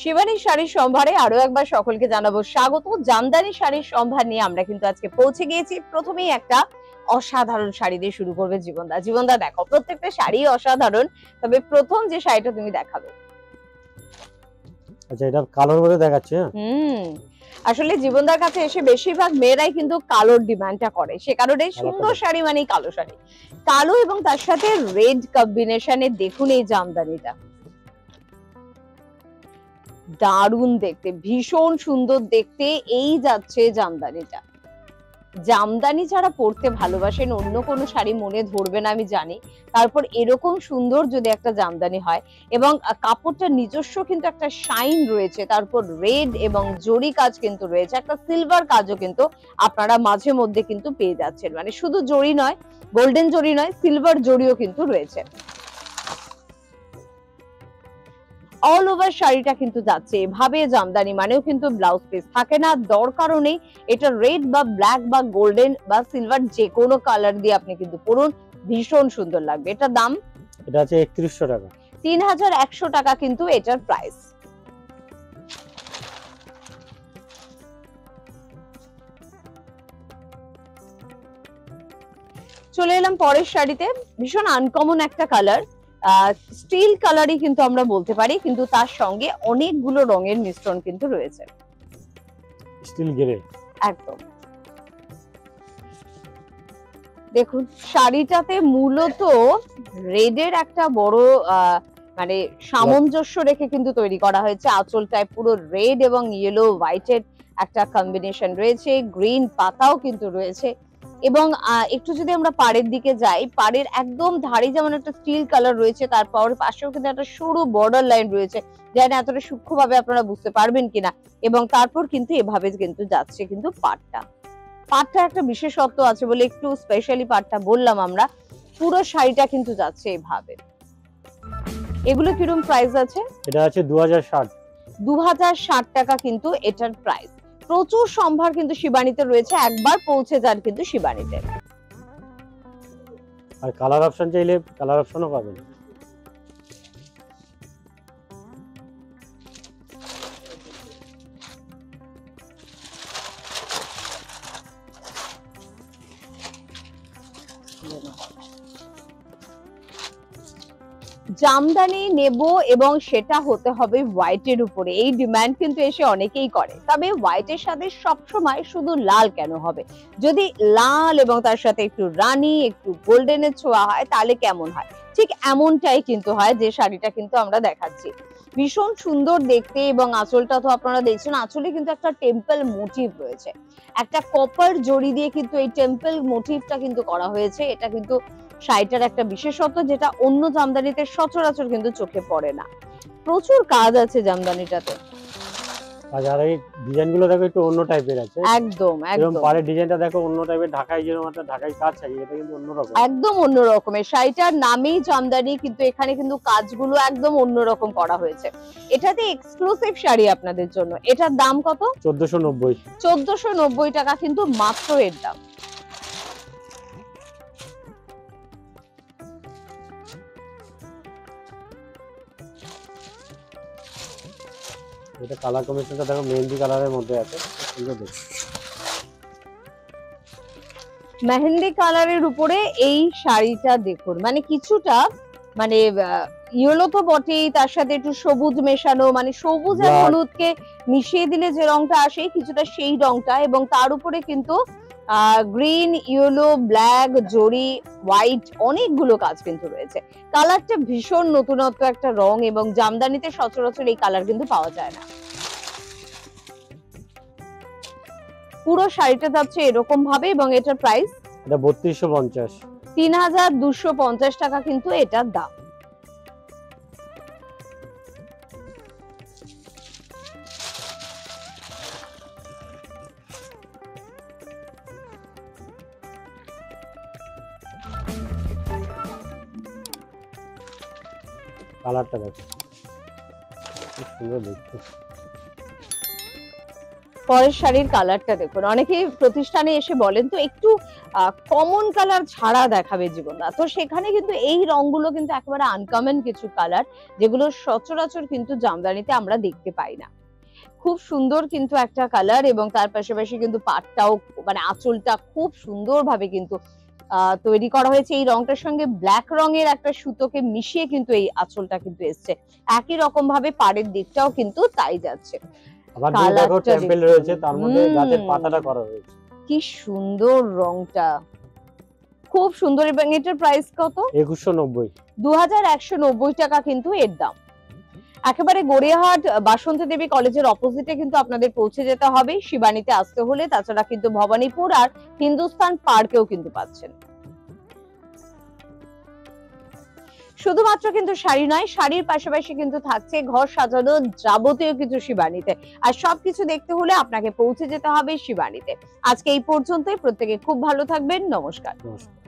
শিবানী শাড়ির সম্ভারে আরো একবার সকলকে জানাবো স্বাগত। জামদানি শাড়ির সম্ভার নিয়ে আমরা কিন্তু আজকে পৌঁছে গিয়েছি। প্রথমেই একটা অসাধারণ শাড়ি দিয়ে শুরু করবে জীবনদা। জীবনদা দেখো, প্রত্যেকটা শাড়ি অসাধারণ, তবে প্রথম যে শাড়িটা তুমি দেখাবে। আচ্ছা, এটা কালোর মধ্যে দেখাচ্ছে। আসলে জীবনদার কাছে এসে বেশিরভাগ মেয়েরাই কিন্তু কালোর ডিমান্ডটা করে, সে কারণে সুন্দর শাড়ি মানেই কালো শাড়ি। কালো এবং তার সাথে রেড কম্বিনেশনে দেখুন এই জামদানিটা, দারুণ দেখতে, ভীষণ সুন্দর দেখতে। এই যাচ্ছে জামদানিটা। জামদানি যারা পরতে ভালোবাসেন অন্য কোনো শাড়ি মনে ধরবে না আমি জানি। তারপর এরকম সুন্দর যদি একটা জামদানি হয় এবং কাপড়টা নিজস্ব কিন্তু একটা শাইন রয়েছে, তারপর রেড এবং জরি কাজ কিন্তু রয়েছে, একটা সিলভার কাজও কিন্তু আপনারা মাঝে মধ্যে কিন্তু পেয়ে যাচ্ছেন। মানে শুধু জরি নয়, গোল্ডেন জরি নয়, সিলভার জরিও কিন্তু রয়েছে। অল ওভার শাড়িটা কিন্তু যাচ্ছে এভাবে। জামদানি মানেও কিন্তু ব্লাউজ পিস থাকে না, দরকারও নেই। এটা রেড বা ব্ল্যাক বা গোল্ডেন বা সিলভার যে কোনো কালার দিয়ে আপনি কিন্তু পরুন, ভীষণ সুন্দর লাগবে। এটার দাম এটা আছে 3100 টাকা। 3100 টাকা কিন্তু এটার প্রাইস। চলে এলাম পরের শাড়িতে। ভীষণ আনকমন একটা কালার, স্টিল কালারই কিন্তু আমরা বলতে পারি, কিন্তু তার সঙ্গে অনেকগুলো রঙের মিশ্রণ কিন্তু রয়েছে। স্টিল গ্রে একদম। দেখুন শাড়িটাতে মূলত রেডের একটা বড় মানে সামঞ্জস্য রেখে কিন্তু তৈরি করা হয়েছে। আঁচলটায় পুরো রেড এবং ইয়েলো হোয়াইটের একটা কম্বিনেশন রয়েছে, গ্রিন পাতাও কিন্তু রয়েছে। এবং একটু যদি আমরা পাড়ের দিকে যাই, পাড়ের একদম ধারে যেমন একটা স্টিল কালার রয়েছে, তারপর পাশেও কিন্তু একটা সরু বর্ডার লাইন রয়েছে, জানি এতটা সূক্ষ্মভাবে আপনারা বুঝতে পারবেন কিনা। এবং তারপর কিন্তু এভাবে কিন্তু যাচ্ছে কিন্তু পাড়টা। পাটটা একটা বিশেষত্ব আছে বলে একটু স্পেশালি পাটটা বললাম আমরা। পুরো শাড়িটা কিন্তু যাচ্ছে এভাবে। এগুলো কিরকম প্রাইস আছে? এটা আছে 2060। 2060 টাকা কিন্তু এটার প্রাইস। প্রচুর সম্ভার কিন্তু শিবানীতে রয়েছে, একবার পৌঁছে যান কিন্তু শিবানীতে। আর কালার অপশন চাইলে কালার অপশনও পাবেন। জামদানি নেব এবং সেটা হতে হবে হোয়াইটের উপরে, এই ডিমান্ড কিন্তু এসে অনেকেই করে। তবে হোয়াইটের সাথে সবসময় শুধু লাল কেন হবে? যদি লাল এবং তার সাথে একটু রানী, একটু গোল্ডেনের ছোঁয়া হয় তাহলে কেমন হয়? ঠিক এমনটাই কিন্তু হয় যে শাড়িটা কিন্তু আমরা দেখাচ্ছি। ভীষণ সুন্দর দেখতে এবং আঁচলটা তো আপনারা দেখছেন, আঁচলে কিন্তু একটা টেম্পল মোটিভ রয়েছে, একটা কপার জড়ি দিয়ে কিন্তু এই টেম্পল মোটিভটা কিন্তু করা হয়েছে। এটা কিন্তু শাড়িটার একটা বিশেষত্ব, যেটা অন্য জামদানিতে সচরাচর কিন্তু চোখে পড়ে না। প্রচুর কাজ আছে জামদানিটাতে। আর এই ডিজাইনগুলো দেখো একটু অন্য টাইপের আছে। একদম এরকম একদম পাড়ের ডিজাইনটা দেখো অন্য টাইপের, ঢাকায় যেরকম একটা ঢাকাই কাজ থাকে, এটা কিন্তু অন্যরকম, একদম অন্য রকমের। শাড়িটার নামেই জামদানি, কিন্তু এখানে কিন্তু কাজগুলো একদম অন্যরকম করা হয়েছে। এটাতে এক্সক্লুসিভ শাড়ি আপনাদের জন্য। এটার দাম কত? 1490। 1490 টাকা কিন্তু মাত্র এর দাম। এটা কালার কম্বিনেশনটা দেখো মেহেন্দি কালারের মধ্যে আছে, সুন্দর দেখতে। মেহেন্দি কালারের উপরে এই শাড়িটা দেখুন, মানে কিছুটা মানে ইয়েলো তো বটেই, তার সাথে একটু সবুজ মেশানো, মানে সবুজ আর হলুদকে মিশিয়ে দিলে যে রংটা আসে কিছুটা সেই রংটা। এবং তার উপরে কিন্তু গ্রিন, ইয়েলো, ব্ল্যাক, জরি, হোয়াইট অনেকগুলো কাজ কিন্তু রয়েছে। কালারটা ভীষণ নতুনত্ব একটা রং এবং জামদানিতে সচরাচর এই কালার কিন্তু পাওয়া যায় না। পুরো শাড়িটা যাচ্ছে এরকম ভাবে এবং এটার প্রাইস এটা 3250। 3250 টাকা কিন্তু এটার দাম। কালারটা দেখো খুব সুন্দর দেখতে। পরের শাড়ির কালারটা দেখুন, অনেকে প্রতিষ্ঠানে এসে বলেন তো একটু কমন কালার ছাড়া দেখাবে জীবনদা, তো সেখানে কিন্তু এই রংগুলো কিন্তু একেবারে আনকমন কিছু কালার, যেগুলো সচরাচর কিন্তু জামদানিতে আমরা দেখতে পাই না। খুব সুন্দর কিন্তু একটা কালার, এবং তার পাশাপাশি কিন্তু পাটটাও মানে আঁচলটা খুব সুন্দরভাবে কিন্তু তৈরি করা হয়েছে। এই রংটার সঙ্গে ব্ল্যাক রঙের একটা সুতোকে মিশিয়ে কিন্তু এই আঁচলটা কিন্তু এসছে, একই রকম ভাবে পাড়ের দিকটাও কিন্তু তাই যাচ্ছে। আবার দেখো কালারটা টেম্পল দেখুন। রয়েছে, তার মধ্যে গাছের হুম। পাতাটা করা রয়েছে। কি সুন্দর রংটা, খুব সুন্দর। এবং এটার প্রাইস কত? 2190। 2190 টাকা কিন্তু এর দাম। একেবারে গড়িয়াহাট বাসন্তী দেবী কলেজের অপোজিটে কিন্তু আপনাদের পৌঁছে যেতে হবে শিবানীতে আসতে হলে। তাছাড়া কিন্তু ভবানীপুর আর হিন্দুস্তান পার্কেও কিন্তু পাচ্ছেন। শুধুমাত্র কিন্তু শাড়ি নয়, শাড়ির পাশাপাশি কিন্তু থাকছে ঘর সাজানো যাবতীয় কিছু শিবানীতে। আর সবকিছু দেখতে হলে আপনাকে পৌঁছে যেতে হবে শিবানীতে। আজকে এই পর্যন্তই, প্রত্যেকে খুব ভালো থাকবেন, নমস্কার। নমস্কার।